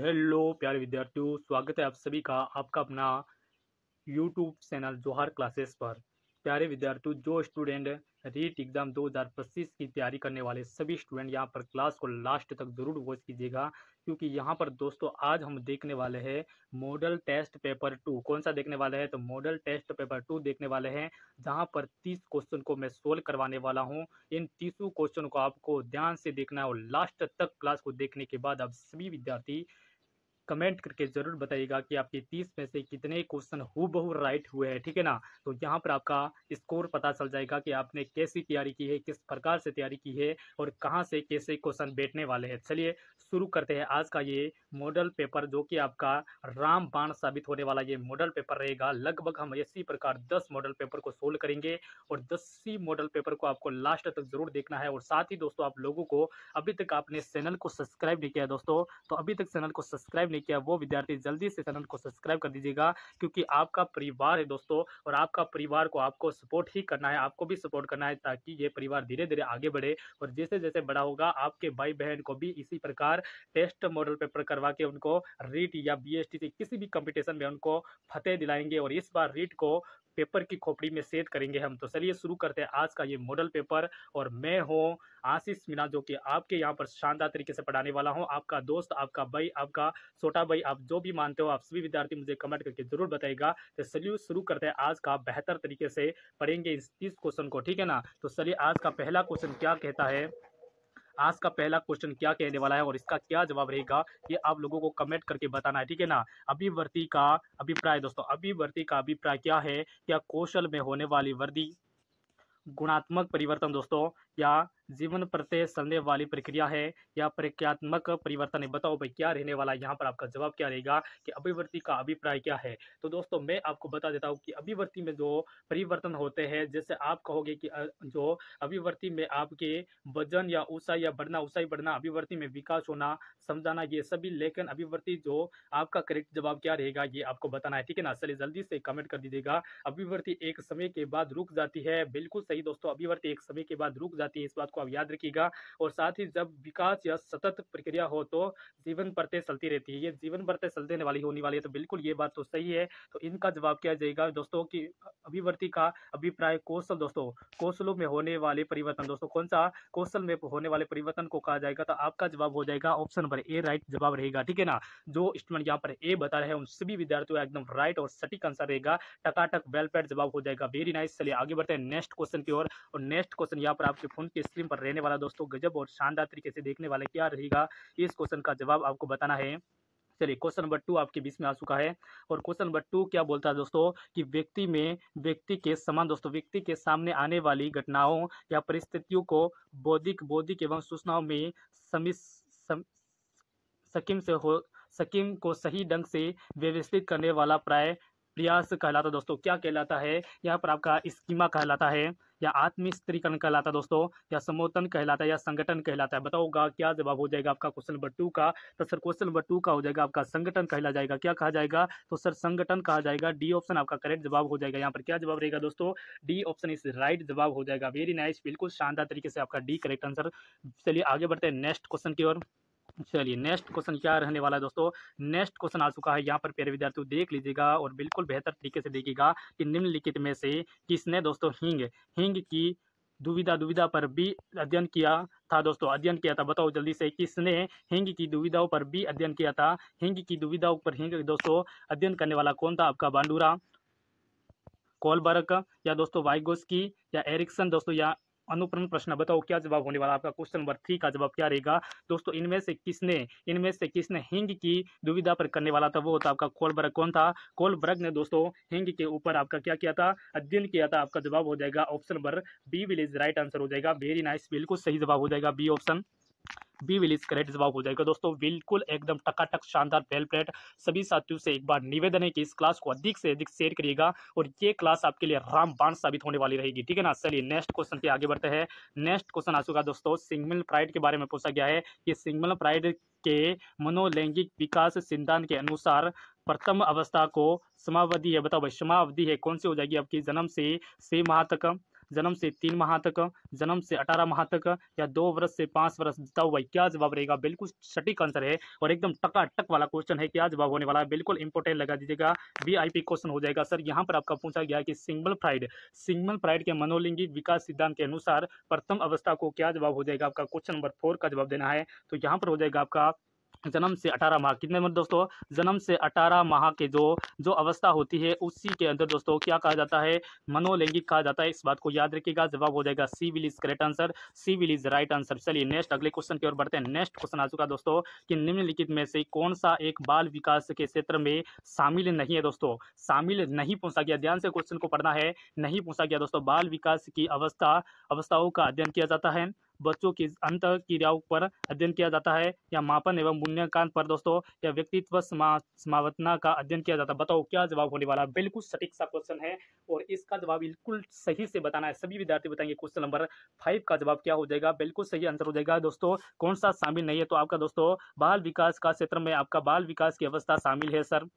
Hello प्यारे विद्यार्थियों, स्वागत है आप सभी का आपका अपना यूट्यूब चैनल जोहार क्लासेस पर। प्यारे विद्यार्थियों, जो स्टूडेंट रीट एग्ज़ाम 2025 की तैयारी करने वाले सभी स्टूडेंट यहाँ पर क्लास को लास्ट तक ज़रूर वॉच कीजिएगा, क्योंकि यहाँ पर दोस्तों आज हम देखने वाले हैं मॉडल टेस्ट पेपर 2। कौन सा देखने वाले हैं? तो मॉडल टेस्ट पेपर 2 देखने वाले हैं, जहाँ पर 30 क्वेश्चन को मैं सोल्व करवाने वाला हूँ। इन 30 क्वेश्चन को आपको ध्यान से देखना है और लास्ट तक क्लास को देखने के बाद आप सभी विद्यार्थी कमेंट करके ज़रूर बताइएगा कि आपके 30 में से कितने क्वेश्चन हूबहू राइट हुए हैं, ठीक है ना। तो यहाँ पर आपका स्कोर पता चल जाएगा कि आपने कैसी तैयारी की है, किस प्रकार से तैयारी की है और कहाँ से कैसे क्वेश्चन बैठने वाले हैं। चलिए शुरू करते हैं आज का ये मॉडल पेपर, जो कि आपका रामबाण साबित होने वाला ये मॉडल पेपर रहेगा। लगभग हम इसी प्रकार 10 मॉडल पेपर को सोल्व करेंगे और 10 ही मॉडल पेपर को आपको लास्ट तक जरूर देखना है। और साथ ही दोस्तों, आप लोगों को अभी तक आपने चैनल को सब्सक्राइब नहीं किया दोस्तों, तो अभी तक चैनल को सब्सक्राइब नहीं किया वो विद्यार्थी जल्दी से चैनल को सब्सक्राइब कर दीजिएगा, क्योंकि आपका परिवार है दोस्तों और आपका परिवार को आपको सपोर्ट ही करना है, आपको भी सपोर्ट करना है, ताकि ये परिवार धीरे धीरे आगे बढ़े। और जैसे जैसे बड़ा होगा आपके भाई बहन को भी इसी प्रकार टेस्ट मॉडल पेपर करवा के उनको रीट या बीएसटी से किसी भी कंपटीशन में उनको फतेह दिलाएंगे और इस बार रीट को पेपर की खोपड़ी में सेट करेंगे हम। तो चलिए शुरू करते हैं आज का ये मॉडल पेपर। और मैं हूँ आशीष मीना, जो कि आपके यहाँ पर शानदार तरीके से पढ़ाने वाला हूँ। आपका दोस्त, आपका भाई, आपका छोटा भाई, आप जो भी मानते हो, आप सभी विद्यार्थी मुझे कमेंट करके जरूर बताइएगा। तो चलिए शुरू करते हैं आज का बेहतर तरीके से पढ़ेंगे इस 30 क्वेश्चन को, ठीक है ना। तो चलिए आज का पहला क्वेश्चन क्या कहता है, आज का पहला क्वेश्चन क्या कहने वाला है और इसका क्या जवाब रहेगा, ये आप लोगों को कमेंट करके बताना है, ठीक है ना। अभिवर्ती का अभिप्राय दोस्तों, अभिवर्ती का अभिप्राय क्या है? क्या कौशल में होने वाली वृद्धि गुणात्मक परिवर्तन दोस्तों, या जीवन प्रत्यय चलने वाली प्रक्रिया है, या प्रक्रियात्मक परिवर्तन है? बताओ भाई क्या रहने वाला है यहाँ पर, आपका जवाब क्या रहेगा कि अभिवर्ती का अभिप्राय क्या है। तो दोस्तों मैं आपको बता देता हूँ कि अभिवर्ती में जो परिवर्तन होते हैं, जैसे आप कहोगे कि जो अभिवर्ती में आपके वजन या ऊंचाई या बढ़ना, ऊंचाई बढ़ना, अभिवर्ती में विकास होना, समझाना, ये सभी। लेकिन अभिवर्ती जो आपका करेक्ट जवाब क्या रहेगा ये आपको बताना है, ठीक है ना। चलिए जल्दी से कमेंट कर दीजिएगा। अभिवर्ती एक समय के बाद रुक जाती है, बिल्कुल सही दोस्तों, अभिवर्ती एक समय के बाद रुक जाती है, इस बात को आप याद रखिएगा। और साथ ही जब विकास या सतत प्रक्रिया हो तो जीवन प्रत्यय चलती रहती है, ये जीवन प्रत्यय चलने वाली होने वाली है। तो बिल्कुल ये बात तो सही है। तो इनका जवाब क्या जाएगा दोस्तों कि अभिवर्ती का अभिप्राय कौशल दोस्तों, कौशलों में होने वाले परिवर्तन दोस्तों, कौन सा कौशल में होने वाले परिवर्तन को कहा जाएगा। तो आपका जवाब हो जाएगा ऑप्शन नंबर ए राइट जवाब रहेगा, ठीक है ना। जो स्टूडेंट यहाँ पर ए बता रहे हैं उन सभी विद्यार्थियों का एकदम राइट और सटीक आंसर रहेगा, टकाटक वेल पैड जवाब हो जाएगा। Very nice. चलिए आगे बढ़ते हैं नेक्स्ट क्वेश्चन की ओर। और नेक्स्ट क्वेश्चन यहाँ पर आपके फोन की स्क्रीन पर रहने वाला दोस्तों, गजब और शानदार तरीके से देखने वाले क्या रहेगा, इस क्वेश्चन का जवाब आपको बताना है। चलिए क्वेश्चन नंबर 2 आपके बीच में आ चुका है। और क्वेश्चन नंबर 2 क्या बोलता है दोस्तों कि व्यक्ति के समान दोस्तों, व्यक्ति के सामने आने वाली घटनाओं या परिस्थितियों को बौद्धिक एवं सूचनाओं में सकीम को सही ढंग से व्यवस्थित करने वाला प्रयास कहलाता दोस्तों। क्या कहलाता है यहाँ पर? आपका स्कीमा कहलाता है, या आत्मस्थिरीकरण कहलाता है दोस्तों, या समोतन कहलाता है, या संगठन कहलाता है? बताओगा क्या जवाब हो जाएगा आपका क्वेश्चन नंबर 2 का। तो सर क्वेश्चन नंबर 2 का हो जाएगा आपका संगठन कहला जाएगा। क्या कहा जाएगा? तो सर संगठन कहा जाएगा। डी ऑप्शन आपका करेक्ट जवाब हो जाएगा। यहाँ पर क्या जवाब रहेगा दोस्तों? डी ऑप्शन इस राइट जवाब हो जाएगा। वेरी नाइस, बिल्कुल शानदार तरीके से आपका डी करेक्ट आंसर। चलिए आगे बढ़ते हैं नेक्स्ट क्वेश्चन की ओर। चलिए नेक्स्ट क्वेश्चन क्या रहने वाला है दोस्तों, नेक्स्ट क्वेश्चन आ चुका है। यहाँ पर प्यारे विद्यार्थियों देख लीजिएगा और बिल्कुल बेहतर तरीके से देखिएगा कि निम्नलिखित में से किसने दोस्तों हिंग की दुविधा पर भी अध्ययन किया था दोस्तों, अध्ययन किया था। बताओ जल्दी से, किसने हिंग की दुविधाओं पर भी अध्ययन किया था? हिंग की दुविधाओं पर दोस्तों अध्ययन करने वाला कौन था? आपका बांडुरा, कोलबर्ग, या दोस्तों वाइगोस्की, या एरिक्सन दोस्तों, या अनुप्रम प्रश्न। बताओ क्या जवाब होने वाला आपका क्वेश्चन नंबर 3 का जवाब क्या रहेगा दोस्तों? इनमें से किसने हिंग की दुविधा पर करने वाला था? वो होता आपका कोलबर्ग। कौन था? कोलबर्ग ने दोस्तों हिंग के ऊपर आपका क्या किया था? अध्ययन किया था। आपका जवाब हो जाएगा option number B will is right answer हो जाएगा। वेरी नाइस, बिल्कुल सही जवाब हो जाएगा B option, B will is correct जवाब हो जाएगा दोस्तों। बिल्कुल एकदम टकाटक शानदार वेल प्लेट। सभी साथियों से एक बार निवेदन है कि इस क्लास को अधिक से अधिक शेयर करिएगा और ये क्लास आपके लिए रामबाण साबित होने वाली रहेगी, ठीक है ना। चलिए नेक्स्ट क्वेश्चन पे आगे बढ़ते हैं। नेक्स्ट क्वेश्चन आ चुका दोस्तों, सिग्मंड फ्राइड के बारे में पूछा गया है कि सिग्मंड फ्राइड के मनोलैंगिक विकास सिद्धांत के अनुसार प्रथम अवस्था को समावधि है। बताओ भाई समावधि है कौन सी हो जाएगी आपकी? जन्म से 6 माह तक, जन्म से 3 माह तक, जन्म से 18 माह तक, या 2 वर्ष से 5 वर्ष? बताओ भाई क्या जवाब रहेगा। बिल्कुल सटीक आंसर है और एकदम टकाटक वाला क्वेश्चन है। क्या जवाब होने वाला है? बिल्कुल इंपॉर्टेंट लगा दीजिएगा, वीआईपी क्वेश्चन हो जाएगा सर। यहाँ पर आपका पूछा गया है कि सिग्मंड फ्राइड के मनोलिंगी विकास सिद्धांत के अनुसार प्रथम अवस्था को क्या जवाब हो जाएगा? आपका क्वेश्चन नंबर 4 का जवाब देना है। तो यहाँ पर हो जाएगा आपका जन्म से 18 माह। कितने मिनट दोस्तों? जन्म से 18 माह के जो जो अवस्था होती है उसी के अंदर दोस्तों क्या कहा जाता है? मनोलैंगिक कहा जाता है। इस बात को याद रखिएगा। जवाब हो जाएगा C will is correct answer, C will is right answer. चलिए नेक्स्ट अगले क्वेश्चन की ओर बढ़ते हैं। नेक्स्ट क्वेश्चन आ चुका दोस्तों कि निम्नलिखित में से कौन सा एक बाल विकास के क्षेत्र में शामिल नहीं है? दोस्तों शामिल नहीं पूछा गया, ध्यान से क्वेश्चन को पढ़ना है। नहीं पूछा गया दोस्तों। बाल विकास की अवस्थाओं का अध्ययन किया जाता है, बच्चों की अंत क्रियाओं पर अध्ययन किया जाता है, या मापन एवं मूल्यांकन पर दोस्तों, या व्यक्तित्व समावर्तना का अध्ययन किया जाता है? बताओ क्या जवाब होने वाला है? बिल्कुल सटीक सा क्वेश्चन है और इसका जवाब बिल्कुल सही से बताना है। सभी विद्यार्थी बताएंगे क्वेश्चन नंबर 5 का जवाब क्या हो जाएगा। बिल्कुल सही आंसर हो जाएगा दोस्तों। कौन सा शामिल नहीं है? तो आपका दोस्तों बाल विकास का क्षेत्र में आपका बाल विकास की अवस्था शामिल है सर,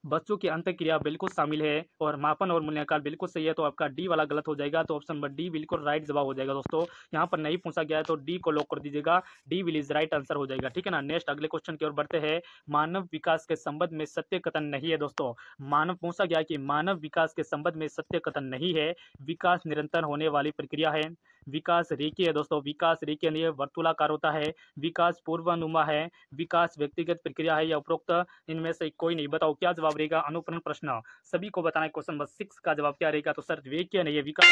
बच्चों की अंतःक्रिया बिल्कुल शामिल है, और मापन और मूल्यांकन बिल्कुल सही है। तो आपका डी वाला गलत हो जाएगा। तो ऑप्शन नंबर डी बिल्कुल राइट जवाब हो जाएगा दोस्तों। यहाँ पर नहीं पूछा गया है तो डी को लॉक कर दीजिएगा, D will is right answer हो जाएगा। ठीक है ना। नेक्स्ट अगले क्वेश्चन की ओर बढ़ते हैं। मानव विकास के संबंध में सत्य कथन नहीं है दोस्तों। मानव पूछा गया कि मानव विकास के संबंध में सत्य कथन नहीं है। विकास निरंतर होने वाली प्रक्रिया है, विकास रेखीय है दोस्तों, विकास रेखीय नहीं है, वर्तुलाकार होता है, विकास पूर्वानुमान है, विकास व्यक्तिगत प्रक्रिया है, या उपरोक्त इनमें से कोई नहीं? बताओ क्या जवाब रहेगा। अनुपूर्ण प्रश्न सभी को बताना है। क्वेश्चन नंबर 6 का जवाब क्या रहेगा? तो सर रेखीय नहीं है, विकास।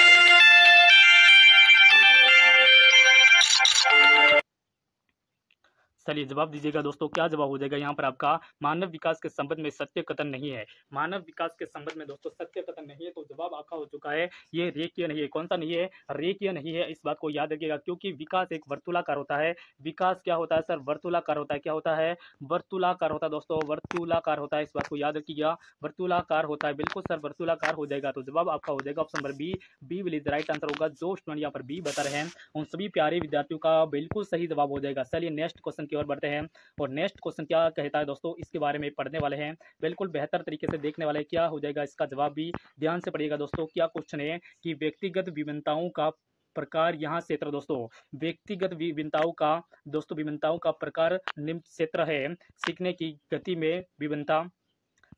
चलिए जवाब दीजिएगा दोस्तों, क्या जवाब हो जाएगा यहाँ पर आपका? मानव विकास के संबंध में सत्य कथन नहीं है। मानव विकास के संबंध में दोस्तों सत्य कथन नहीं है, तो जवाब आपका हो चुका है ये रेखीय नहीं है। कौन सा नहीं है? रेखीय नहीं है। इस बात को याद रखिएगा, क्योंकि विकास एक वर्तुलाकार होता है। विकास क्या होता है सर? वर्तुलाकार होता है। क्या होता है? वर्तुलाकार होता है दोस्तों, वर्तुलाकार होता है। इस बात को याद रखिएगा, वर्तुलाकार होता है। बिल्कुल सर वर्तुलाकार हो जाएगा। तो जवाब आपका हो जाएगा option number B, B will is right answer होगा। जो स्टूडेंट यहाँ पर बी बता रहे हैं उन सभी प्यारे विद्यार्थियों का बिल्कुल सही जवाब हो जाएगा। चलिए नेक्स्ट क्वेश्चन की ओर बढ़ते हैं। और नेक्स्ट क्वेश्चन क्या कहता है दोस्तों, इसके बारे में पढ़ने वाले हैं, बिल्कुल बेहतर तरीके से देखने वाले हैं। क्या हो जाएगा इसका जवाब भी ध्यान से पढ़िएगा दोस्तों। क्या क्वेश्चन है कि व्यक्तिगत विभिन्नताओं का प्रकार यहाँ क्षेत्र दोस्तों, व्यक्तिगत विभिन्नताओं का दोस्तों, विभिन्नताओं का प्रकार निम्न क्षेत्र है। सीखने की गति में विभिन्नता,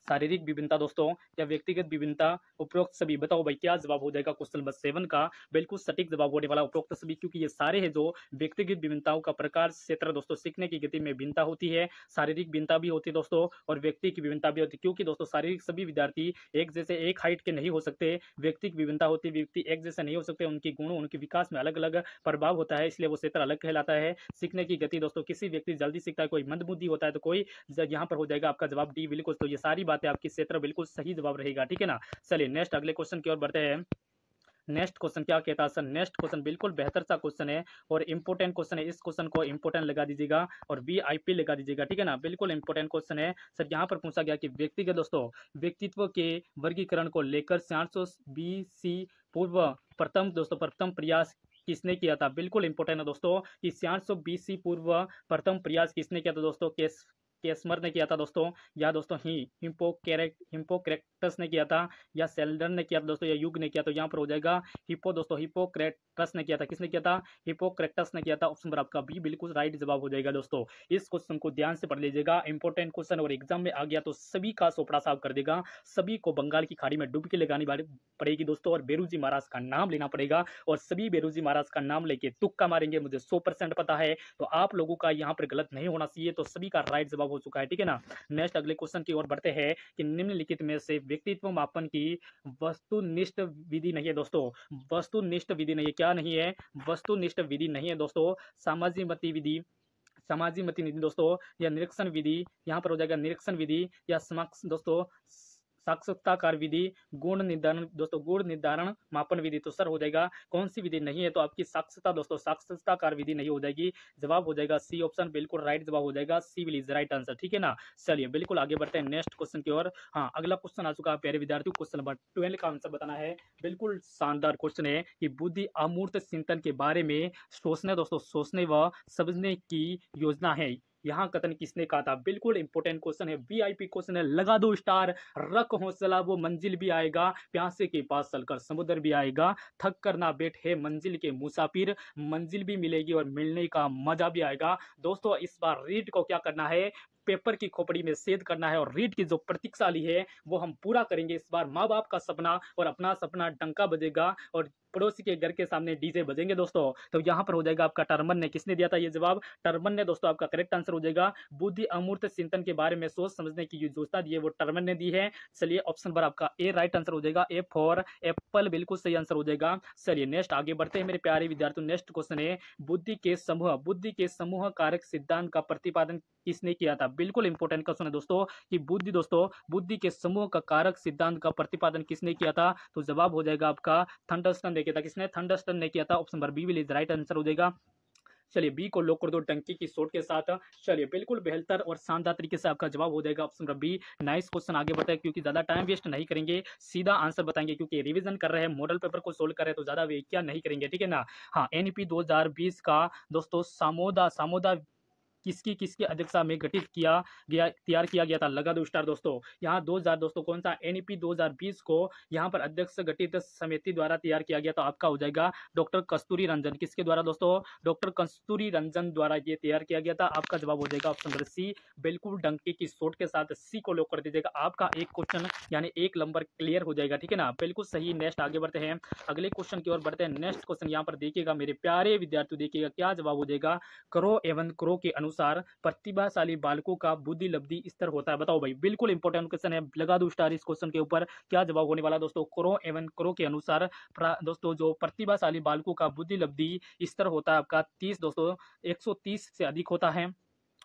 शारीरिक विभिन्नता दोस्तों, या व्यक्तिगत विभिन्नता, उपरोक्त सभी? बताओ भाई क्या जवाब हो जाएगा क्वेश्चन नंबर 7 का। बिल्कुल सटीक जवाब होने वाला उपरोक्त सभी, क्योंकि ये सारे हैं जो व्यक्तिगत विभिन्नताओं का प्रकार क्षेत्र दोस्तों। सीखने की गति में भिन्नता होती है, शारीरिक भिन्नता भी होती है दोस्तों, और व्यक्ति की विभिन्नता भी होती है। क्योंकि दोस्तों शारीरिक सभी विद्यार्थी एक जैसे एक हाइट के नहीं हो सकते, व्यक्ति की विभिन्नता होती है, व्यक्ति एक जैसे नहीं हो सकते, उनकी गुण उनके विकास में अलग अलग प्रभाव होता है, इसलिए वो क्षेत्र अलग कहलाता है। सीखने की गति दोस्तों, किसी व्यक्ति जल्दी सीखता है, कोई मंदबुद्धि होता है, तो कोई यहाँ पर हो जाएगा आपका जवाब डी बिल्कुल। तो ये सारी बातें आपकी क्षेत्र बिल्कुल सही जवाब रहेगा। ठीक है ना। चलिए नेक्स्ट अगले क्वेश्चन की ओर बढ़ते हैं। नेक्स्ट क्वेश्चन क्या कहता है सर? नेक्स्ट क्वेश्चन बिल्कुल बेहतर सा क्वेश्चन है और इंपॉर्टेंट क्वेश्चन है। इस क्वेश्चन को इंपॉर्टेंट लगा दीजिएगा और वीआईपी लगा दीजिएगा। ठीक है ना। बिल्कुल इंपॉर्टेंट क्वेश्चन है सर। यहाँ पर पूछा गया कि व्यक्तिगत दोस्तों व्यक्तित्व के वर्गीकरण को लेकर 400 BC पूर्व प्रथम प्रयास किसने किया था? बिल्कुल इंपॉर्टेंट है दोस्तों कि 400 BC पूर्व प्रथम प्रयास किसने किया था दोस्तों? केसमर ने किया था दोस्तों, या दोस्तों हिप्पोक्रेटस ने किया था, या सेल्डन ने किया था दोस्तों, या युग ने किया? तो यहाँ पर हो जाएगा दोस्तों हिप्पोक्रेटस ने किया था। किसने किया था? हिप्पोक्रेटस ने किया था। ऑप्शन नंबर आपका बी बिल्कुल राइट जवाब हो जाएगा दोस्तों। इस क्वेश्चन को ध्यान से पढ़ लीजिएगा, इंपॉर्टेंट क्वेश्चन, और एग्जाम में आ गया तो सभी का सोपड़ा साफ कर देगा। सभी को बंगाल की खाड़ी में डुबकी लगानी पड़ेगी दोस्तों, और बेरूजी महाराज का नाम लेना पड़ेगा, और सभी बेरूजी महाराज का नाम लेके तुक्का मारेंगे। मुझे 100% पता है, तो आप लोगों का यहाँ पर गलत नहीं होना चाहिए। तो सभी का राइट जवाब हो चुका है। ठीक है ना। नेक्स्ट अगले क्वेश्चन की ओर बढ़ते हैं कि निम्नलिखित में से व्यक्तित्व मापन की वस्तुनिष्ठ विधि नहीं है दोस्तों। वस्तुनिष्ठ विधि नहीं है। क्या नहीं है? वस्तुनिष्ठ विधि नहीं है दोस्तों। सामाजिक विधि दोस्तों, या निरीक्षण विधि? यहाँ पर हो जाएगा निरीक्षण विधि, या समक्ष दोस्तों साक्षरताकार विधि, गुण निर्धारण दोस्तों, गुण निर्धारण मापन विधि? तो सर हो जाएगा कौन सी विधि नहीं है? तो आपकी साक्षरता दोस्तों, साक्षरताकार विधि नहीं हो जाएगी। जवाब हो जाएगा सी ऑप्शन, बिल्कुल राइट जवाब हो जाएगा। C will is right answer. ठीक है ना। चलिए बिल्कुल आगे बढ़ते हैं नेक्स्ट क्वेश्चन की ओर। हाँ अगला क्वेश्चन आ चुका है प्यारे विद्यार्थियों, क्वेश्चन नंबर 12 का आंसर बताना है। बिल्कुल शानदार क्वेश्चन है कि बुद्धि अमूर्त चिंतन के बारे में सोचने दोस्तों, सोचने व समझने की योजना है। यहाँ कथन किसने कहा था? बिल्कुल इंपॉर्टेंट क्वेश्चन है, वीआईपी क्वेश्चन है। लगा दो स्टार, रख हौसला वो मंजिल भी आएगा, प्यासे के पास चलकर समुद्र भी आएगा, थक कर ना बैठे मंजिल के मुसाफिर, मंजिल भी मिलेगी और मिलने का मजा भी आएगा। दोस्तों इस बार रीड को क्या करना है, पेपर की खोपड़ी में छेद करना है और रीड की जो प्रतीक्षाली है वो हम पूरा करेंगे इस बार। माँ बाप का सपना और अपना सपना, डंका बजेगा और पड़ोसी के घर के सामने डीजे बजेंगे दोस्तों। तो यहाँ पर हो जाएगा आपका टर्मन ने, किसने दिया था ये जवाब? टर्मन ने दोस्तों आपका करेक्ट आंसर हो जाएगा। बुद्धि अमूर्त चिंतन के बारे में सोच समझने की जो योजना दी है वो टर्मन ने दी है। चलिए ऑप्शन पर आपका ए राइट आंसर हो जाएगा, ए फॉर एप्पल बिल्कुल सही आंसर हो जाएगा। चलिए नेक्स्ट आगे बढ़ते हैं मेरे प्यारे विद्यार्थियों। नेक्स्ट क्वेश्चन है, बुद्धि के समूह कारक सिद्धांत का प्रतिपादन किसने किया था? बिल्कुल इंपॉर्टेंट क्वेश्चन है दोस्तों कि बुद्धि के समूह का कारक सिद्धांत का प्रतिपादन किसने किया था? तो जवाब हो जाएगा आपका थंडरस्टन ने किया था। किसने? थंडरस्टन ने किया था। Option number B will is right answer हो जाएगा। चलिए बी को लॉक कर दो टंकी की शॉट के साथ। चलिए बिल्कुल बेहतर और शानदार तरीके से आपका जवाब हो जाएगा option number B. Nice question. आगे बढ़ते हैं क्योंकि ज्यादा टाइम वेस्ट नहीं करेंगे, सीधा आंसर बताएंगे क्योंकि रिवीजन कर रहे हैं, मॉडल पेपर को सोल्व कर रहे हैं तो ज्यादा वे क्या नहीं करेंगे, ठीक है ना। हाँ, एनईपी 2020 का दोस्तों सामोदा किसकी किसकी अध्यक्षता में गठित किया गया, तैयार किया गया था? लगा दो स्टार दोस्तों। यहाँ 2000 दोस्तों कौन सा एनईपी 2020 को यहाँ पर अध्यक्ष गठित समिति द्वारा तैयार किया गया, तो आपका हो जाएगा डॉक्टर कस्तूरी रंजन। किसके द्वारा दोस्तों? डॉक्टर कस्तूरी रंजन द्वारा ये तैयार किया गया था। आपका जवाब हो जाएगा ऑप्शन नंबर सी, बिल्कुल डंके की सोट के साथ सी को लॉक कर दीजिएगा। आपका एक क्वेश्चन यानी एक नंबर क्लियर हो जाएगा, ठीक है ना, बिल्कुल सही। नेक्स्ट आगे बढ़ते हैं, अगले क्वेश्चन की ओर बढ़ते हैं। नेक्स्ट क्वेश्चन यहाँ पर देखिएगा मेरे प्यारे विद्यार्थी, देखिएगा क्या जवाब हो जाएगा। करो एवं करो के अनुसार प्रतिभाशाली बालकों का बुद्धि लब्धि स्तर होता है? बताओ भाई, बिल्कुल इंपॉर्टेंट क्वेश्चन है, लगा दो स्टार इस क्वेश्चन के ऊपर। क्या जवाब होने वाला दोस्तों? करो एवं करो के अनुसार दोस्तों जो प्रतिभाशाली बालकों का बुद्धि लब्धि स्तर होता है आपका 30 दोस्तों, 130 से अधिक होता है,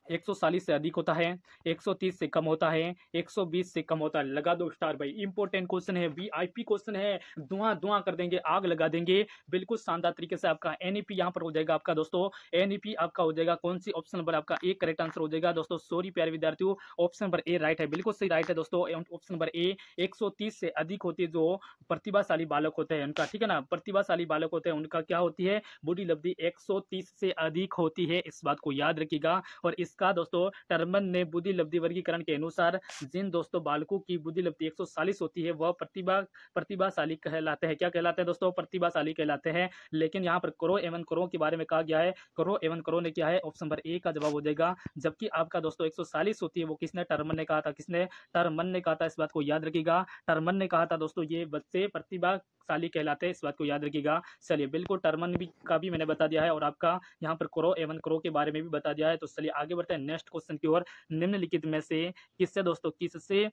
140 से अधिक होता है, 130 से कम होता है, 120 से कम होता है। लगा दो स्टार भाई, इंपॉर्टेंट क्वेश्चन है, वीआईपी क्वेश्चन है, धुआं धुआं कर देंगे, आग लगा देंगे। बिल्कुल शानदार तरीके से आपका एनईपी यहाँ पर हो जाएगा आपका दोस्तों। एनईपी आपका हो जाएगा कौन सी? ऑप्शन नंबर आपका एक करेक्ट आंसर हो जाएगा दोस्तों। सॉरी प्यारे विद्यार्थियों, ऑप्शन नंबर ए राइट है, बिल्कुल सही राइट है दोस्तों। ऑप्शन नंबर ए 130 से अधिक होती है जो प्रतिभाशाली बालक होते हैं उनका, ठीक है ना, प्रतिभाशाली बालक होते हैं उनका क्या होती है? बुद्धि लब्धि 130 से अधिक होती है, इस बात को याद रखिएगा। और इसका दोस्तों टर्मन ने बुद्धि लब्धि वर्गीकरण के अनुसार जिन दोस्तों बालकों की बुद्धि लब्धि 140 होती है वह प्रतिभाशाली कहलाते हैं। क्या कहलाते हैं दोस्तों? प्रतिभाशाली कहलाते हैं। लेकिन यहाँ पर करो एवं करो के बारे में कहा गया है, करो एवं करो ने क्या है? ऑप्शन नंबर ए का जवाब हो जाएगा। जबकि आपका दोस्तों 140 होती है वो किसने? टर्मन ने कहा था। किसने? टर्मन ने कहा था, इस बात को याद रखिएगा। टर्मन ने कहा था दोस्तों ये बच्चे प्रतिभाशाली कहलाते हैं, इस बात को याद रखिएगा। चलिए बिल्कुल टर्मन भी का भी मैंने बता दिया है और आपका यहाँ पर करो एवं करो के बारे में भी बता दिया है। तो चलिए आगे बढ़ते हैं नेक्स्ट क्वेश्चन की ओर। निम्नलिखित में से किससे दोस्तों किससे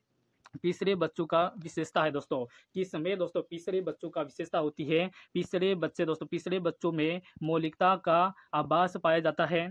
तीसरे बच्चों का विशेषता है दोस्तों? किसमें दोस्तों तीसरे बच्चों का विशेषता होती है? तीसरे बच्चे दोस्तों, तीसरे बच्चों में मौलिकता का आभास पाया जाता है,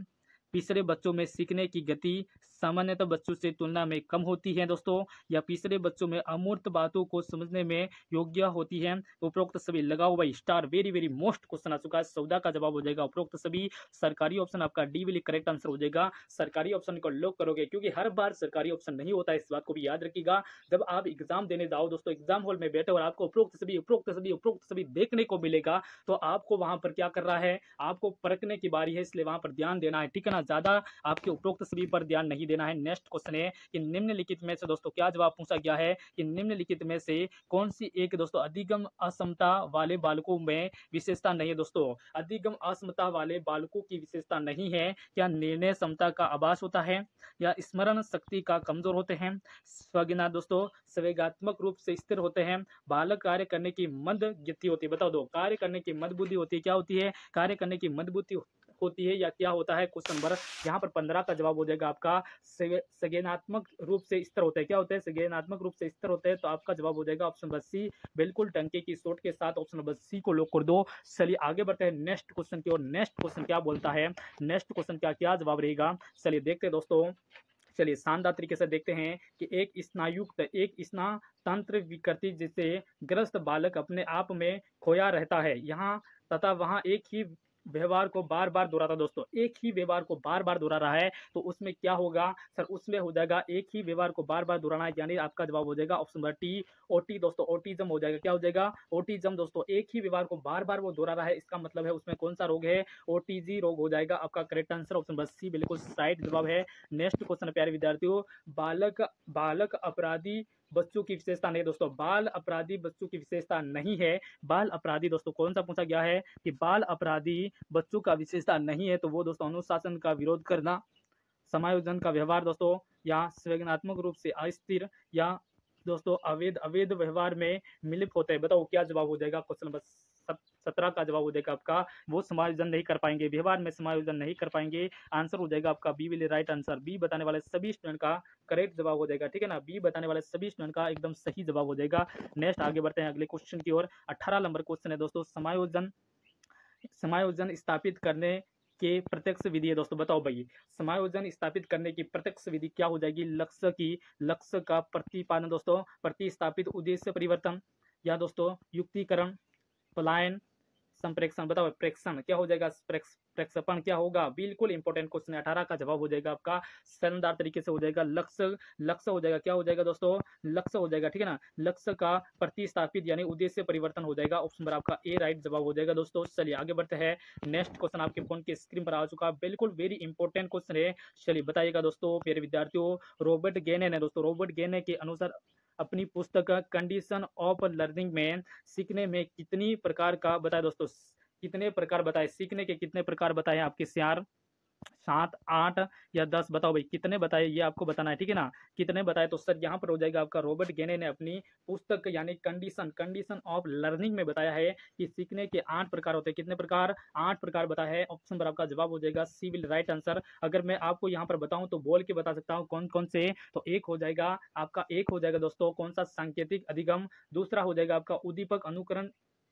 तीसरे बच्चों में सीखने की गति सामान्यतः बच्चों से तुलना में कम होती है दोस्तों, या तीसरे बच्चों में अमूर्त बातों को समझने में योग्य होती है। उपरोक्त सभी लगाओ भाई star, very very most question आ चुका है। 14 का जवाब हो जाएगा उपरोक्त सभी। सरकारी ऑप्शन आपका डी विल करेक्ट आंसर हो जाएगा। सरकारी ऑप्शन को लॉक करोगे क्योंकि हर बार सरकारी ऑप्शन नहीं होता है, इस बात को भी याद रखिएगा। जब आप एग्जाम देने जाओ दोस्तों, एग्जाम हॉल में बैठे और आपको उपरोक्त सभी देखने को मिलेगा तो आपको वहां पर क्या कर रहा है? आपको परखने की बारी है, इसलिए वहां पर ध्यान देना है, ठीक है ना, ज्यादा आपके उपरोक्त सभी पर ध्यान नहीं देना है। नेक्स्ट क्वेश्चन है कि निम्नलिखित में से दोस्तों क्या जवाब पूछा गया है कि निम्नलिखित में से कौन सी एक दोस्तों अधिगम अक्षमता वाले बालकों में विशेषता नहीं है दोस्तों? अधिगम अक्षमता वाले बालकों की विशेषता नहीं है। क्या निर्णय क्षमता का आभास होता है, या स्मरण शक्ति का कमजोर होते हैं, स्वज्ञान दोस्तों संवेगात्मक रूप से स्थिर होते हैं, बालक कार्य करने की मंद गति होती है? बताओ दो, कार्य करने की मंद बुद्धि होती है, क्या होती है? कार्य करने की मंद बुद्धि होती है या क्या होता है? क्वेश्चन नंबर यहाँ पर 15 का जवाब हो जाएगा आपका संज्ञानात्मक रूप से स्थिर होता है। क्या होता है? संज्ञानात्मक रूप से स्थिर होता है, तो आपका जवाब हो जाएगा ऑप्शन नंबर सी, बिल्कुल टंके की सोट के साथ ऑप्शन नंबर सी को लॉक कर दो। चलिए आगे बढ़ते हैं नेक्स्ट क्वेश्चन की ओर। नेक्स्ट क्वेश्चन क्या बोलता है, नेक्स्ट क्वेश्चन क्या क्या जवाब रहेगा, चलिए देखते हैं दोस्तों। चलिए शानदार तरीके से देखते हैं कि एक स्नायुक्त एक स्नातंत्र विकृति जिससे ग्रस्त बालक अपने आप में खोया रहता है यहाँ तथा वहाँ एक ही व्यवहार को बार बार दोहराता दोस्तों, एक ही व्यवहार को बार बार दोहरा रहा है तो उसमें क्या होगा सर, उसमें हो जाएगा एक ही व्यवहार को बार बार दोहराना है, यानी आपका जवाब हो जाएगा ऑप्शन नंबर टी, ओटी दोस्तों, ओटिज्म हो जाएगा। क्या हो जाएगा? ओटिज्म दोस्तों, एक ही व्यवहार को बार बार वो दोहरा रहा है, इसका मतलब है उसमें कौन सा रोग है? ओटीजी रोग हो जाएगा। आपका correct answer option number C बिल्कुल राइट जवाब है। नेक्स्ट क्वेश्चन प्यारे विद्यार्थियों, बालक बालक अपराधी बच्चों की विशेषता नहीं दोस्तों, बाल अपराधी बच्चों की विशेषता नहीं है। बाल अपराधी दोस्तों कौन सा पूछा गया है कि बाल अपराधी बच्चों का विशेषता नहीं है, तो वो दोस्तों अनुशासन का विरोध करना, समायोजन का व्यवहार दोस्तों, या संवेदनात्मक रूप से अस्थिर, या दोस्तों अवैध अवैध व्यवहार में मिलित होते हैं। बताओ क्या जवाब हो जाएगा? क्वेश्चन नंबर 17 का जवाब हो जाएगा आपका, वो समायोजन नहीं कर पाएंगे, व्यवहार में समायोजन नहीं कर पाएंगे। आंसर हो जाएगा आपका B will right answer. B बताने वाले सभी स्टूडेंट का करेक्ट जवाब हो जाएगा, ठीक है ना। बी बताने वाले सभी स्टूडेंट का एकदम सही जवाब हो जाएगा। नेक्स्ट आगे बढ़ते हैं अगले क्वेश्चन की ओर। 18 नंबर क्वेश्चन है दोस्तों, समायोजन समायोजन स्थापित करने के प्रत्यक्ष विधि है दोस्तों। बताओ भाई, समायोजन स्थापित करने की प्रत्यक्ष विधि क्या हो जाएगी? लक्ष्य का प्रतिपादन दोस्तों, प्रतिस्थापित, उद्देश्य परिवर्तन, या दोस्तों युक्तिकरण, पलायन, संप्रेक्षण। बताओ प्रेक्षण क्या हो जाएगा? प्रक्षेपण क्या होगा? बिल्कुल इंपॉर्टेंट क्वेश्चन है। 18 का जवाब हो जाएगा आपका शानदार तरीके से हो जाएगा लक्ष्य हो जाएगा। क्या हो जाएगा दोस्तों? लक्ष्य हो जाएगा, ठीक है ना। लक्ष्य का प्रतिस्थापित यानी उद्देश्य परिवर्तन हो जाएगा। ऑप्शन नंबर आपका ए राइट जवाब हो जाएगा दोस्तों। चलिए आगे बढ़ते हैं। नेक्स्ट क्वेश्चन आपके फोन की स्क्रीन पर आ चुका है, बिल्कुल वेरी इंपॉर्टेंट क्वेश्चन है। चलिए बताइएगा दोस्तों प्यारे विद्यार्थियों, रॉबर्ट गेने ने दोस्तों, रॉबर्ट गेने के अनुसार अपनी पुस्तक कंडीशन ऑफ लर्निंग में सीखने में कितनी प्रकार का बताए दोस्तों, कितने प्रकार बताए, सीखने के कितने प्रकार बताए आपके सियार? 7, 8 या 10? बताओ भाई कितने बताए, ये आपको बताना है, ठीक है ना। कितने बताए? तो सर यहाँ पर हो जाएगा आपका, रॉबर्ट गेने ने अपनी पुस्तक यानी कंडीशन ऑफ लर्निंग में बताया है कि सीखने के 8 प्रकार होते हैं। कितने प्रकार? 8 प्रकार बताया है। ऑप्शन पर आपका जवाब हो जाएगा सी विल राइट आंसर। अगर मैं आपको यहाँ पर बताऊं तो बोल के बता सकता हूँ कौन कौन से। तो एक हो जाएगा आपका, एक हो जाएगा दोस्तों कौन सा? सांकेतिक अधिगम। दूसरा हो जाएगा आपका उद्दीपक अनुकरण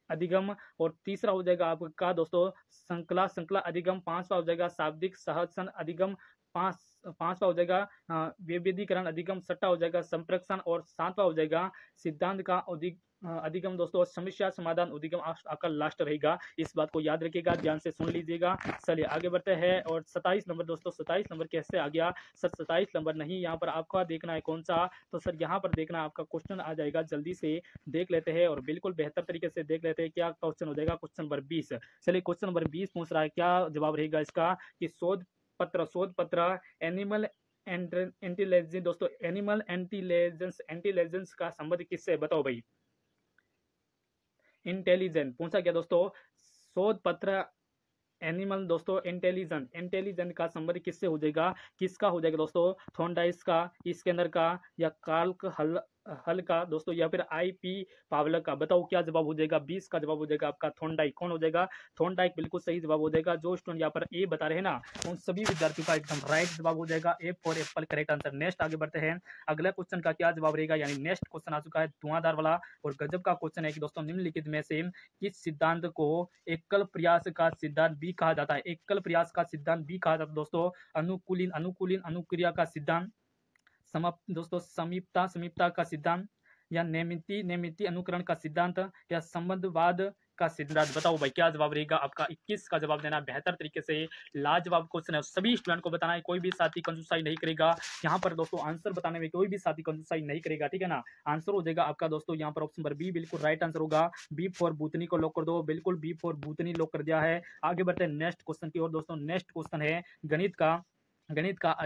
अधिगम, और तीसरा हो जाएगा आपका दोस्तों श्रृंखला अधिगम। पांचवा हो जाएगा शाब्दिक सहसन अधिगम। पांचवा हो जाएगा विभेदीकरण अधिगम। छठा हो जाएगा संप्रेक्षण, और सातवां हो जाएगा सिद्धांत का अधिगम दोस्तों, समस्या समाधान अधिगम आपका लास्ट रहेगा। इस बात को याद रखिएगा, ध्यान से सुन लीजिएगा। चलिए आगे बढ़ते हैं। और 27 नंबर दोस्तों, 27 नंबर कैसे आ गया सर? 27 नंबर नहीं, यहाँ पर आपका देखना है कौन सा? तो सर यहाँ पर देखना आपका क्वेश्चन आ जाएगा, जल्दी से देख लेते हैं और बिल्कुल बेहतर तरीके से देख लेते हैं। क्या क्वेश्चन हो जाएगा? Question number 20। चलिए क्वेश्चन नंबर 20 पूछ रहा है, क्या जवाब रहेगा इसका? कि शोध पत्र एनिमल इंटेलिजेंस दोस्तों, एनिमल इंटेलिजेंस का संबंध किससे है? बताओ भाई। इंटेलिजेंट पूछा गया दोस्तों, शोध पत्र एनिमल दोस्तों इंटेलिजेंट का संबंध किससे हो जाएगा? किसका हो जाएगा दोस्तों? थॉर्नडाइक का, स्कैनर का, या कार्ल हल का दोस्तों, या फिर IP पावलक का? बताओ क्या जवाब हो जाएगा? 20 का जवाब हो जाएगा आपका थॉर्नडाइक। कौन हो जाएगा? थॉर्नडाइक बिल्कुल सही जवाब हो जाएगा। जो स्टूडेंट यहाँ पर ए बता रहे हैं ना, उन सभी विद्यार्थियों का एकदम राइट जवाब हो जाएगा। A for Apple correct answer. Next आगे बढ़ते हैं। अगला क्वेश्चन का क्या जवाब रहेगा? यानी नेक्स्ट क्वेश्चन आ चुका है धुआंधार वाला, और गजब का क्वेश्चन है कि दोस्तों निम्नलिखित में से किस सिद्धांत को एकल प्रयास का सिद्धांत भी कहा जाता है? एकल प्रयास का सिद्धांत भी कहा जाता है दोस्तों। अनुकूलन अनुक्रिया का सिद्धांत, दोस्तों समीपता का सिद्धांत, या नैमित्ति अनुकरण का सिद्धांत, या संबंधवाद का सिद्धांत? बताओ भाई क्या जवाब रहेगा आपका? 21 का जवाब देना बेहतर तरीके से। लाजवाब क्वेश्चन है, सभी स्टूडेंट को बताना है, कोई भी साथी कंजूसाई नहीं करेगा यहाँ पर दोस्तों। आंसर बताने में कोई भी साथी कंजूसाई नहीं करेगा, ठीक है ना। आंसर हो जाएगा आपका दोस्तों यहाँ पर ऑप्शन नंबर बी बिल्कुल राइट आंसर होगा। बी फॉर भूतनी को लॉक कर दो, बिल्कुल बी फॉर भूतनी लॉक कर दिया है। आगे बढ़ते हैं नेक्स्ट क्वेश्चन की ओर दोस्तों। नेक्स्ट क्वेश्चन है गणित का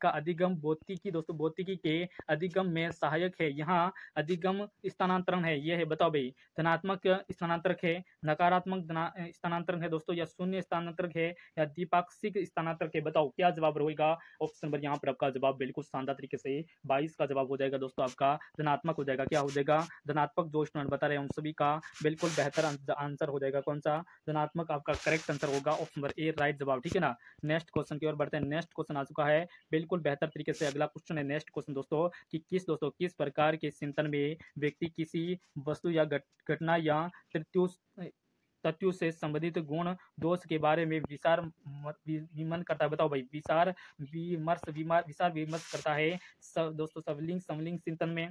अधिगम भौतिकी दोस्तों, भौतिकी के अधिगम में सहायक है। यहाँ अधिगम स्थानांतरण है, ये है। बताओ भाई धनात्मक स्थानांतरक है, नकारात्मक स्थानांतरण है दोस्तों, या शून्य स्थानांतरक है, या द्विपाक्षिक स्थानांतरक है? बताओ क्या जवाब रहेगा? ऑप्शन नंबर यहाँ पर आपका जवाब बिल्कुल शानदार तरीके से 22 का जवाब हो जाएगा दोस्तों आपका धनात्मक हो जाएगा। क्या हो जाएगा? धनात्मक। जो स्टूडेंट बता रहे हैं उन सभी का बिल्कुल बेहतर आंसर हो जाएगा कौन सा? धनात्मक आपका करेक्ट आंसर होगा। ऑप्शन नंबर ए राइट जवाब, ठीक है ना। नेक्स्ट क्वेश्चन की ओर बढ़ते हैं। नेक्स्ट क्वेश्चन आ चुका है बिल्कुल बेहतर तरीके से। अगला क्वेश्चन है नेक्स्ट क्वेश्चन दोस्तों कि किस प्रकार के चिंतन में व्यक्ति किसी वस्तु या घटना या तथ्यों से संबंधित गुण दोष के बारे में विचार विमर्श करता है? बताओ भाई विचार विमर्श करता है दोस्तों। समलिंग चिंतन में,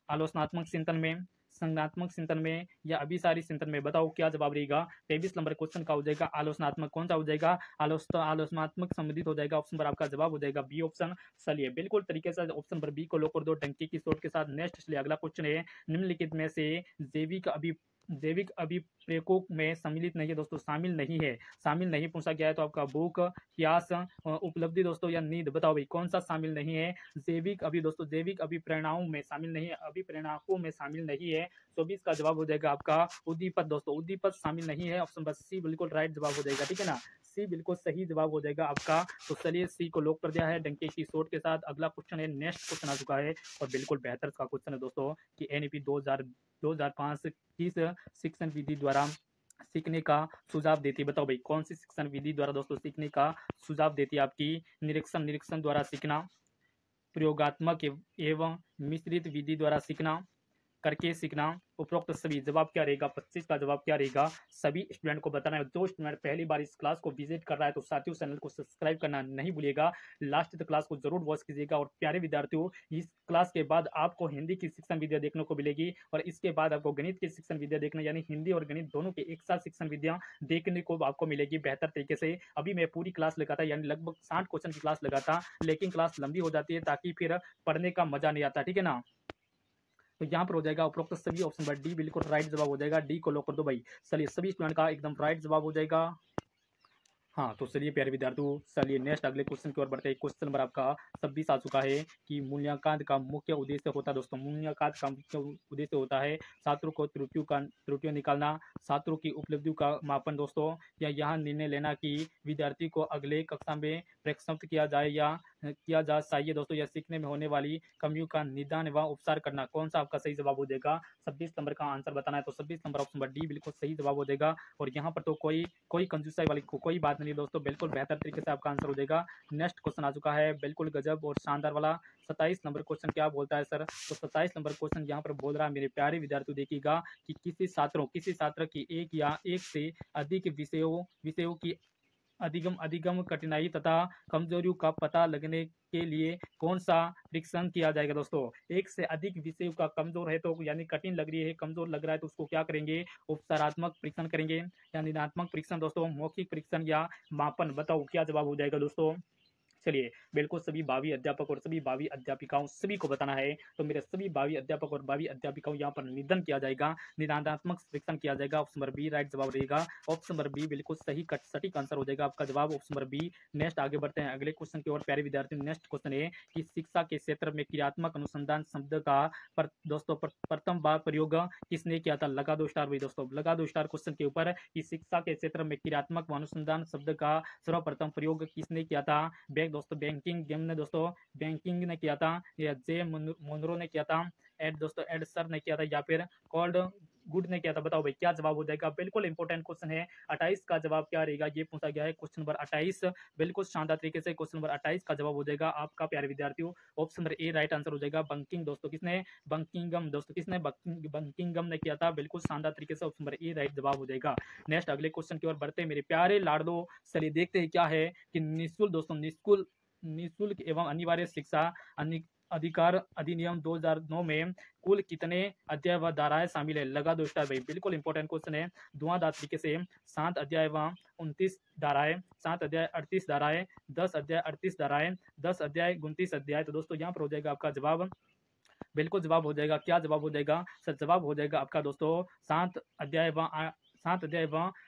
आलोचनात्मक चिंतन में, संज्ञानात्मक चिंतन में या अभिसारी चिंतन में? बताओ क्या जवाब रहेगा। 23 नंबर क्वेश्चन का हो जाएगा आलोचनात्मक। कौन सा हो जाएगा? आलोचनात्मक संबंधित हो जाएगा। ऑप्शन पर आपका जवाब हो जाएगा बी ऑप्शन। चलिए बिल्कुल तरीके से ऑप्शन पर बी को लॉक कर दो डंके की चोट के साथ। नेक्स्ट चलिए अगला क्वेश्चन है, निम्नलिखित में से जैविक अभिप्रेरकों में सम्मिलित नहीं है दोस्तों, शामिल नहीं है। शामिल नहीं पूछा गया है तो आपका भूख, प्यास, उपलब्धि दोस्तों या नींद। बताओ भाई कौन सा शामिल नहीं है? जैविक अभिप्रेरणाओं में शामिल नहीं है, अभिप्रेरणाओं में शामिल नहीं है। 24 का जवाब हो जाएगा आपका उद्दीपक दोस्तों, उद्दीपक शामिल नहीं है। ऑप्शन बस सी बिल्कुल राइट जवाब हो जाएगा, ठीक है ना। सी बिल्कुल सही जवाब हो जाएगा आपका। तो चलिए सी को लॉक कर दिया है डंके की चोट के साथ। अगला क्वेश्चन है, नेक्स्ट क्वेश्चन आ चुका है और बिल्कुल बेहतर का क्वेश्चन है दोस्तों कि एनईपी 2005 किस शिक्षण विधि द्वारा सीखने का सुझाव देती है? बताओ भाई कौन सी शिक्षण विधि द्वारा दोस्तों सीखने का सुझाव देती है? आपकी निरीक्षण द्वारा सीखना, प्रयोगात्मक एवं मिश्रित विधि द्वारा सीखना, करके सीखना, उपरोक्त सभी। जवाब क्या रहेगा? 25 का जवाब क्या रहेगा? सभी स्टूडेंट को बताना है। जो स्टूडेंट पहली बार इस क्लास को विजिट कर रहा है तो साथियों चैनल को सब्सक्राइब करना नहीं भूलिएगा। लास्ट तक क्लास को जरूर वॉच कीजिएगा। और प्यारे विद्यार्थियों, इस क्लास के बाद आपको हिंदी की शिक्षण विद्या देखने को मिलेगी और इसके बाद आपको गणित की शिक्षण विद्या देखना, यानी हिंदी और गणित दोनों के एक साथ शिक्षण विद्या देखने को आपको मिलेगी बेहतर तरीके से। अभी मैं पूरी क्लास लगाता यानी लगभग 60 क्वेश्चन की क्लास लगाता, लेकिन क्लास लंबी हो जाती है ताकि फिर पढ़ने का मजा नहीं आता, ठीक है ना। तो यहाँ पर हो जाएगा उपरोक्त सभी। ऑप्शन पर डी बिल्कुल राइट जवाब हो जाएगा। डी को लॉक कर दो भाई। चलिए सभी स्टूडेंट का एकदम राइट जवाब हो जाएगा। हाँ तो चलिए प्यारे विद्यार्थियों, चलिए नेक्स्ट अगले क्वेश्चन की ओर बढ़ते हैं। क्वेश्चन नंबर आपका 26 आ चुका है कि मूल्यांकन का मुख्य उद्देश्य होता है दोस्तों, मूल्यांकन का मुख्य उद्देश्य होता है छात्रों को त्रुटियों निकालना, छात्रों की उपलब्धियों का मापन दोस्तों, या यहाँ निर्णय लेना कि विद्यार्थी को अगले कक्षा में प्रक्षिप्त किया जाए या किया जा चाहिए दोस्तों, या सीखने में होने वाली कमियों का निदान व उपचार करना। कौन सा आपका सही जवाब हो जाएगा? 26 नंबर का आंसर बताना है तो 26 नंबर ऑप्शन पर डी बिल्कुल सही जवाब हो जाएगा। और यहाँ पर तो कोई कंजूसाई वाली कोई बात नहीं दोस्तों, बिल्कुल बेहतर तरीके से आपका आंसर हो जाएगा। नेक्स्ट क्वेश्चन आ चुका है बिल्कुल गजब और शानदार वाला। 27 नंबर क्वेश्चन क्या बोलता है सर? तो 27 नंबर क्वेश्चन यहाँ पर बोल रहा है मेरे प्यारे विद्यार्थी, देखिएगा कि किसी छात्र की एक या एक से अधिक विषयों की अधिगम कठिनाई तथा कमजोरियों का पता लगने के लिए कौन सा परीक्षण किया जाएगा दोस्तों? एक से अधिक विषयों का कमजोर है तो यानी कठिन लग रही है, कमजोर लग रहा है तो उसको क्या करेंगे? उपचारात्मक परीक्षण करेंगे या निदानात्मक परीक्षण दोस्तों, मौखिक परीक्षण या मापन। बताओ क्या जवाब हो जाएगा दोस्तों? चलिए बिल्कुल सभी भावी अध्यापक और सभी भावी अध्यापिकाओं सभी को बताना है। तो मेरे सभी भावी अध्यापक और भावी अध्यापिकाओं यहाँ पर निदान किया जाएगा, निदानात्मक परीक्षण किया जाएगा। ऑप्शन नंबर बी राइट जवाब रहेगा। ऑप्शन नंबर बी बिल्कुल सही सटीक आंसर हो जाएगा आपका जवाब ऑप्शन नंबर बी। नेक्स्ट आगे बढ़ते हैं अगले क्वेश्चन की ओर प्यारे विद्यार्थी। नेक्स्ट क्वेश्चन है कि शिक्षा के क्षेत्र में क्रियात्मक अनुसंधान शब्द का दोस्तों प्रथम बार प्रयोग किसने किया था? लगा दो स्टार भाई दोस्तों, लगा दो स्टार क्वेश्चन के ऊपर कि शिक्षा के क्षेत्र में क्रियात्मक अनुसंधान शब्द का सर्वप्रथम प्रयोग किसने किया था? दोस्तों बैंकिंग गेम ने दोस्तों बैंकिंग ने किया था, या जे मोनरो ने किया था, एड सर ने किया था, या फिर कॉल्ड गुड ने किया था? बताओ भाई क्या जवाब हो जाएगा? बिल्कुल इंपॉर्टेंट क्वेश्चन है। 28 का जवाब क्या रहेगा ये पूछा गया है। क्वेश्चन नंबर 28 बिल्कुल शानदार तरीके से क्वेश्चन नंबर 28 का जवाब हो जाएगा आपका प्यारे विद्यार्थियों। Option number A right answer हो जाएगा। बंकिंग दोस्तों किसने? बंकिंगम दोस्तों किसने? बंकिंगम ने किया था। बिल्कुल शानदार तरीके से ऑप्शन नंबर ए राइट जवाब हो जाएगा। नेक्स्ट अगले क्वेश्चन की ओर बढ़ते हैं मेरे प्यारे लाडलो। चलिए देखते हैं क्या है कि निःशुल्क दोस्तों निःशुल्क एवं अनिवार्य शिक्षा अधिकार अधिनियम 2009 में कुल कितने अध्याय व धाराएं शामिल है? लगा दो स्टार भाई। बिल्कुल इंपॉर्टेंट क्वेश्चन है धुआंधार तरीके से। 7 अध्याय व 29 धाराएं, 7 अध्याय 38 धाराएं, 10 अध्याय 38 धाराएं, 10 अध्याय 29 अध्याय। तो दोस्तों यहाँ पर हो जाएगा आपका जवाब, बिल्कुल जवाब हो जाएगा। क्या जवाब हो जाएगा सर? जवाब हो जाएगा आपका दोस्तों 7 अध्याय व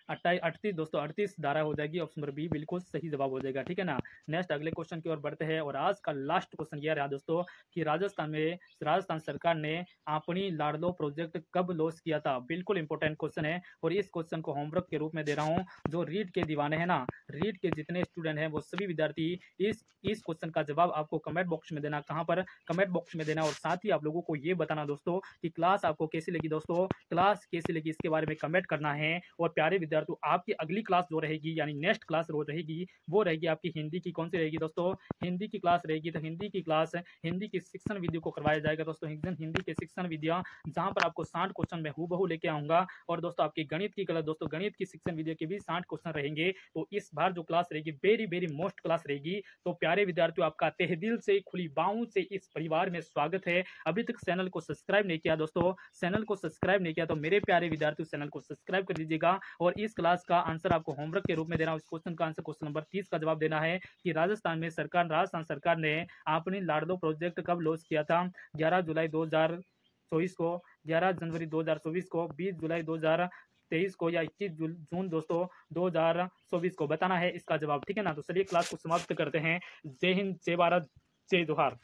38 दोस्तों 38 धारा हो जाएगी। ऑप्शन नंबर बी बिल्कुल सही जवाब हो जाएगा, ठीक है ना। नेक्स्ट अगले क्वेश्चन की ओर बढ़ते हैं और आज का लास्ट क्वेश्चन यह रहा दोस्तों कि राजस्थान सरकार ने अपनी लाडलो प्रोजेक्ट कब लॉन्च किया था? बिल्कुल इंपॉर्टेंट क्वेश्चन है और इस क्वेश्चन को होमवर्क के रूप में दे रहा हूँ। जो रीड के दीवाने हैं ना, रीड के जितने स्टूडेंट हैं वो सभी विद्यार्थी इस क्वेश्चन का जवाब आपको कमेंट बॉक्स में देना। कहाँ पर? कमेंट बॉक्स में देना। और साथ ही आप लोगों को ये बताना दोस्तों कि क्लास आपको कैसी लगी दोस्तों, क्लास कैसी लगी इसके बारे में कमेंट करना है। और प्यारे विद्यार्थी विद्यार्थियों आपकी अगली क्लास जो रहेगी यानी नेक्स्ट क्लास जो रहेगी वो रहेगी आपकी हिंदी की। कौन सी रहेगी दोस्तों? हिंदी की क्लास रहेगी। तो हिंदी की क्लास हिंदी की शिक्षण विधियों को करवाया जाएगा दोस्तों। हिंदी के शिक्षण विधियां जहां पर आपको 60 क्वेश्चन में हूबहू लेके आऊंगा। और दोस्तों आपकी गणित की क्लास दोस्तों गणित की शिक्षण विधियों के भी 60 क्वेश्चन रहेंगे। तो इस बार जो क्लास रहेगी वेरी वेरी मोस्ट क्लास रहेगी। तो प्यारे विद्यार्थियों आपका तहे दिल से खुली बाहों से इस परिवार में स्वागत है। अभी तक चैनल को सब्सक्राइब नहीं किया दोस्तों, चैनल को सब्सक्राइब नहीं किया तो मेरे प्यारे विद्यार्थियों चैनल को सब्सक्राइब कर दीजिएगा। और इस क्लास का आंसर आपको होमवर्क के रूप में देना। इस क्वेश्चन का आंसर क्वेश्चन नंबर 30 का जवाब देना है कि राजस्थान सरकार ने अपनी लाडलो प्रोजेक्ट कब लॉन्च किया था? 11 जुलाई 2024 को, 11 जनवरी 2024 को, 20 जुलाई 2023 को या 21 जून दोस्तों 2024 को बताना है इसका जवाब। ठीक है ना? तो चलिए क्लास को समाप्त करते हैं। जय हिंद, जय भारत, जय जोहार।